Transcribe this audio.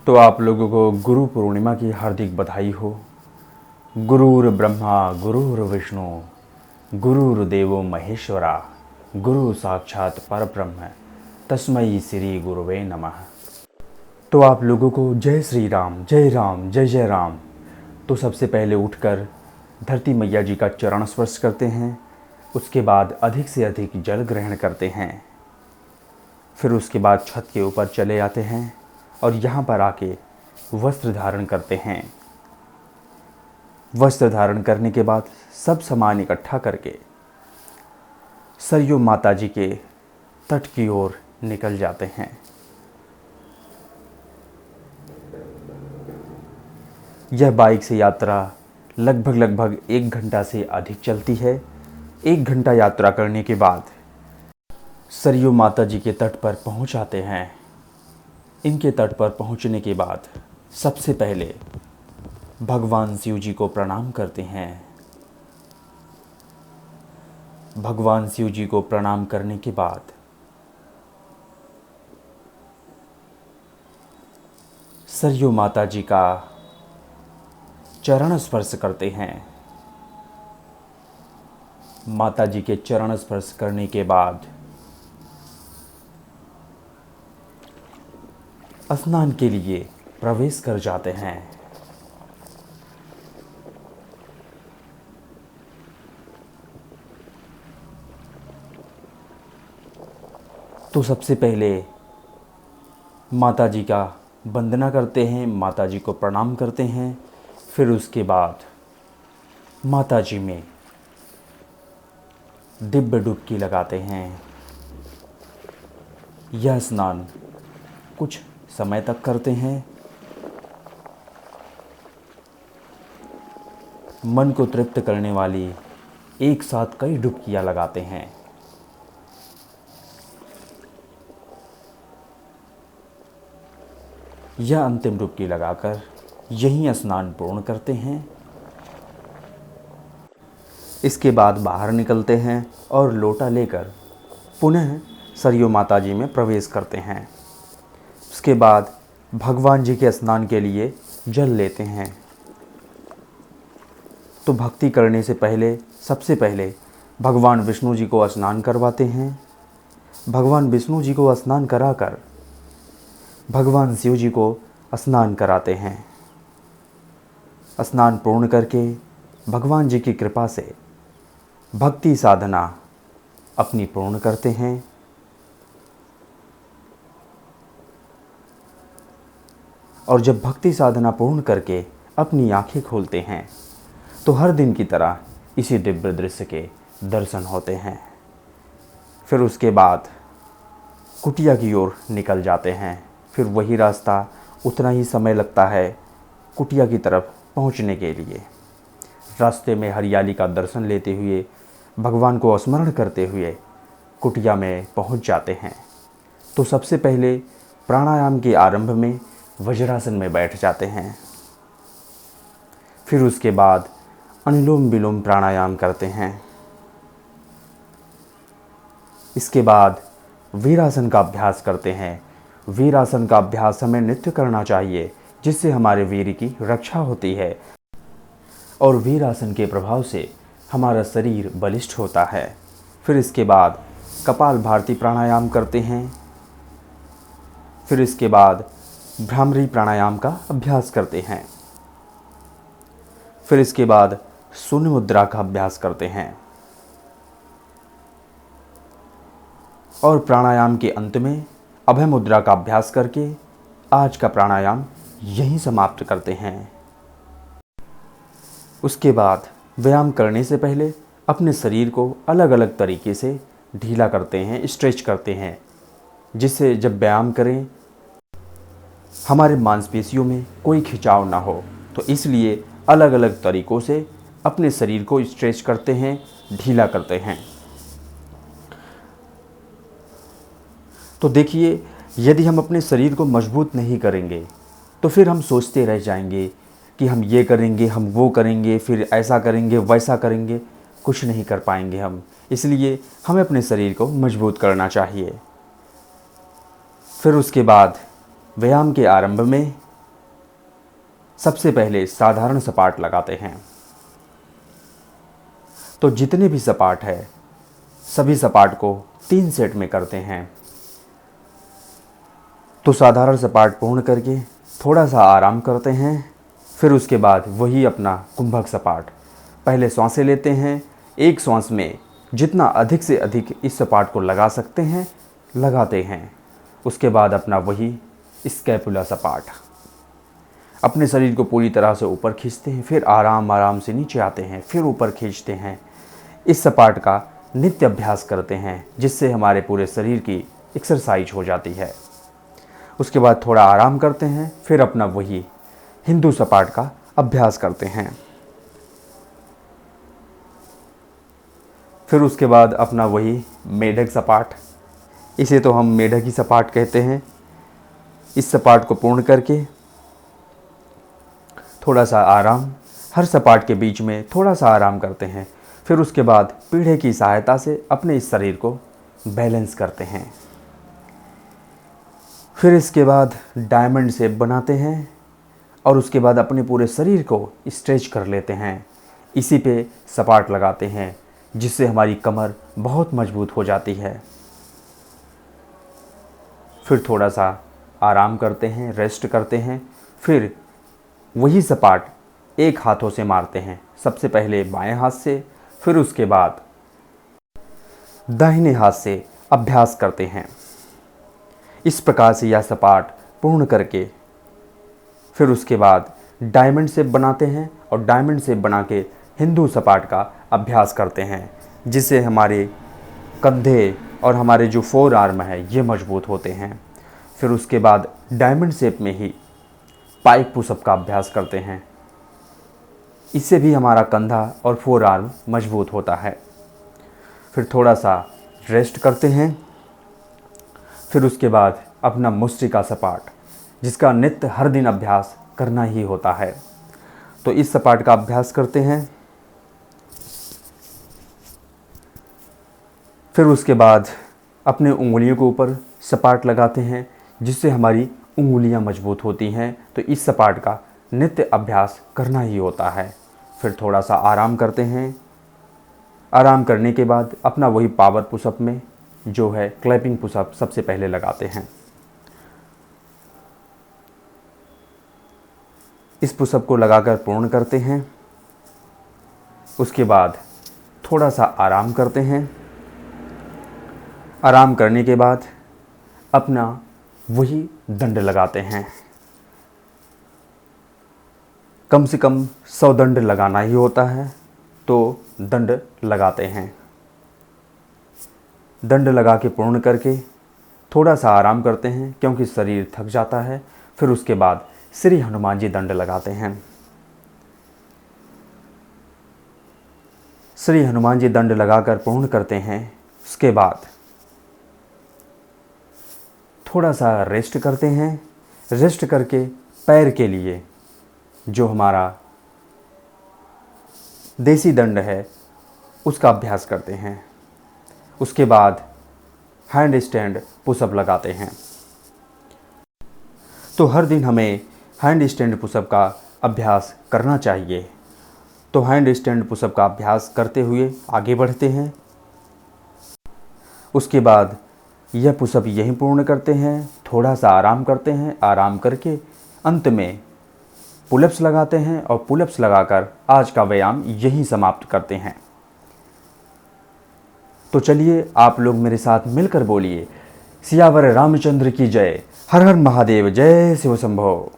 तो आप लोगों को गुरु पूर्णिमा की हार्दिक बधाई हो। गुरुर् ब्रह्मा गुरुर्विष्णु गुरुर्देवो महेश्वरा गुरु साक्षात परब्रह्म तस्मै श्री गुरुवे नमः। तो आप लोगों को जय श्री राम जय राम जय जय राम। तो सबसे पहले उठकर धरती मैया जी का चरण स्पर्श करते हैं, उसके बाद अधिक से अधिक जल ग्रहण करते हैं। फिर उसके बाद छत के ऊपर चले आते हैं और यहाँ पर आके वस्त्र धारण करते हैं। वस्त्र धारण करने के बाद सब सामान इकट्ठा करके सरयू माता जी के तट की ओर निकल जाते हैं। यह बाइक से यात्रा लगभग 1 घंटा से अधिक चलती है। 1 घंटा यात्रा करने के बाद सरयू माता जी के तट पर पहुंच आते हैं। इनके तट पर पहुंचने के बाद सबसे पहले भगवान शिव जी को प्रणाम करते हैं। भगवान शिव जी को प्रणाम करने के बाद सरयू माता जी का चरण स्पर्श करते हैं। माता जी के चरण स्पर्श करने के बाद स्नान के लिए प्रवेश कर जाते हैं। तो सबसे पहले माता जी का वंदना करते हैं, माता जी को प्रणाम करते हैं। फिर उसके बाद माता जी में दिव्य डुबकी लगाते हैं। यह स्नान कुछ समय तक करते हैं। मन को तृप्त करने वाली एक साथ कई डुबकियां लगाते हैं। यह अंतिम डुबकी लगाकर यहीं स्नान पूर्ण करते हैं। इसके बाद बाहर निकलते हैं और लोटा लेकर पुनः सरयू माता जी में प्रवेश करते हैं। उसके बाद भगवान जी के स्नान के लिए जल लेते हैं। तो भक्ति करने से पहले सबसे पहले भगवान विष्णु जी को स्नान करवाते हैं। भगवान विष्णु जी को स्नान कराकर भगवान शिव जी को स्नान कराते हैं। स्नान पूर्ण करके भगवान जी की कृपा से भक्ति साधना अपनी पूर्ण करते हैं। और जब भक्ति साधना पूर्ण करके अपनी आंखें खोलते हैं तो हर दिन की तरह इसी दिव्य दृश्य के दर्शन होते हैं। फिर उसके बाद कुटिया की ओर निकल जाते हैं। फिर वही रास्ता, उतना ही समय लगता है कुटिया की तरफ पहुंचने के लिए। रास्ते में हरियाली का दर्शन लेते हुए, भगवान को स्मरण करते हुए कुटिया में पहुंच जाते हैं। तो सबसे पहले प्राणायाम के आरंभ में वज्रासन में बैठ जाते हैं। फिर उसके बाद अनुलोम विलोम प्राणायाम करते हैं। इसके बाद वीरासन का अभ्यास करते हैं। वीरासन का अभ्यास हमें नित्य करना चाहिए, जिससे हमारे वीर की रक्षा होती है और वीरासन के प्रभाव से हमारा शरीर बलिष्ठ होता है। फिर इसके बाद कपाल भारती प्राणायाम करते हैं। फिर इसके बाद भ्रामरी प्राणायाम का अभ्यास करते हैं। फिर इसके बाद शून्य मुद्रा का अभ्यास करते हैं और प्राणायाम के अंत में अभय मुद्रा का अभ्यास करके आज का प्राणायाम यहीं समाप्त करते हैं। उसके बाद व्यायाम करने से पहले अपने शरीर को अलग अलग तरीके से ढीला करते हैं, स्ट्रेच करते हैं, जिससे जब व्यायाम करें हमारे मांसपेशियों में कोई खिंचाव ना हो। तो इसलिए अलग अलग तरीक़ों से अपने शरीर को स्ट्रेच करते हैं, ढीला करते हैं। तो देखिए, यदि हम अपने शरीर को मजबूत नहीं करेंगे तो फिर हम सोचते रह जाएंगे कि हम ये करेंगे, हम वो करेंगे, फिर ऐसा करेंगे, वैसा करेंगे, कुछ नहीं कर पाएंगे हम। इसलिए हमें अपने शरीर को मजबूत करना चाहिए। फिर उसके बाद व्यायाम के आरंभ में सबसे पहले साधारण सपाट लगाते हैं। तो जितने भी सपाट है सभी सपाट को 3 सेट में करते हैं। तो साधारण सपाट पूर्ण करके थोड़ा सा आराम करते हैं। फिर उसके बाद वही अपना कुंभक सपाट, पहले श्वासें लेते हैं। एक श्वास में जितना अधिक से अधिक इस सपाट को लगा सकते हैं लगाते हैं। उसके बाद अपना वही स्कैपुला सपाट, अपने शरीर को पूरी तरह से ऊपर खींचते हैं, फिर आराम आराम से नीचे आते हैं, फिर ऊपर खींचते हैं। इस सपाट का नित्य अभ्यास करते हैं, जिससे हमारे पूरे शरीर की एक्सरसाइज हो जाती है। उसके बाद थोड़ा आराम करते हैं, फिर अपना वही हिंदू सपाट का अभ्यास करते हैं। फिर उसके बाद अपना वही मेढक सपाट, इसे तो हम मेढक ही सपाट कहते हैं। इस सपाट को पूर्ण करके थोड़ा सा आराम, हर सपाट के बीच में थोड़ा सा आराम करते हैं। फिर उसके बाद पीढ़े की सहायता से अपने इस शरीर को बैलेंस करते हैं। फिर इसके बाद डायमंड शेप बनाते हैं और उसके बाद अपने पूरे शरीर को स्ट्रेच कर लेते हैं। इसी पे सपाट लगाते हैं, जिससे हमारी कमर बहुत मजबूत हो जाती है। फिर थोड़ा सा आराम करते हैं, रेस्ट करते हैं। फिर वही सपाट एक हाथों से मारते हैं, सबसे पहले बाएं हाथ से, फिर उसके बाद दाहिने हाथ से अभ्यास करते हैं। इस प्रकार से यह सपाट पूर्ण करके फिर उसके बाद डायमंड शेप बनाते हैं और डायमंड शेप बना के हिंदू सपाट का अभ्यास करते हैं, जिससे हमारे कंधे और हमारे जो 4 आर्म है ये मजबूत होते हैं। फिर उसके बाद डायमंड शेप में ही पाइक पुशअप का अभ्यास करते हैं। इससे भी हमारा कंधा और 4 आर्म मजबूत होता है। फिर थोड़ा सा रेस्ट करते हैं। फिर उसके बाद अपना मुष्टिका सपाट, जिसका नित्य हर दिन अभ्यास करना ही होता है। तो इस सपाट का अभ्यास करते हैं। फिर उसके बाद अपने उंगलियों के ऊपर सपाट लगाते हैं, जिससे हमारी उंगलियां मजबूत होती हैं। तो इस सपाट का नित्य अभ्यास करना ही होता है। फिर थोड़ा सा आराम करते हैं। आराम करने के बाद अपना वही पावर पुशअप में जो है क्लैपिंग पुशअप सबसे पहले लगाते हैं। इस पुशअप को लगाकर पूर्ण करते हैं। उसके बाद थोड़ा सा आराम करते हैं। आराम करने के बाद अपना वही दंड लगाते हैं। कम से कम 100 दंड लगाना ही होता है, तो दंड लगाते हैं। दंड लगा के पूर्ण करके थोड़ा सा आराम करते हैं, क्योंकि शरीर थक जाता है। फिर उसके बाद श्री हनुमान जी दंड लगाते हैं। श्री हनुमान जी दंड लगाकर पूर्ण करते हैं। उसके बाद थोड़ा सा रेस्ट करते हैं। रेस्ट करके पैर के लिए जो हमारा देसी दंड है उसका अभ्यास करते हैं। उसके बाद हैंड स्टैंड पुशअप लगाते हैं। तो हर दिन हमें हैंड स्टैंड पुशअप का अभ्यास करना चाहिए। तो हैंड स्टैंड पुशअप का अभ्यास करते हुए आगे बढ़ते हैं। उसके बाद यह पुशअप यहीं पूर्ण करते हैं। थोड़ा सा आराम करते हैं। आराम करके अंत में पुलअप्स लगाते हैं और पुलअप्स लगाकर आज का व्यायाम यहीं समाप्त करते हैं। तो चलिए आप लोग मेरे साथ मिलकर बोलिए, सियावर रामचंद्र की जय। हर हर महादेव, जय शिव शंभो।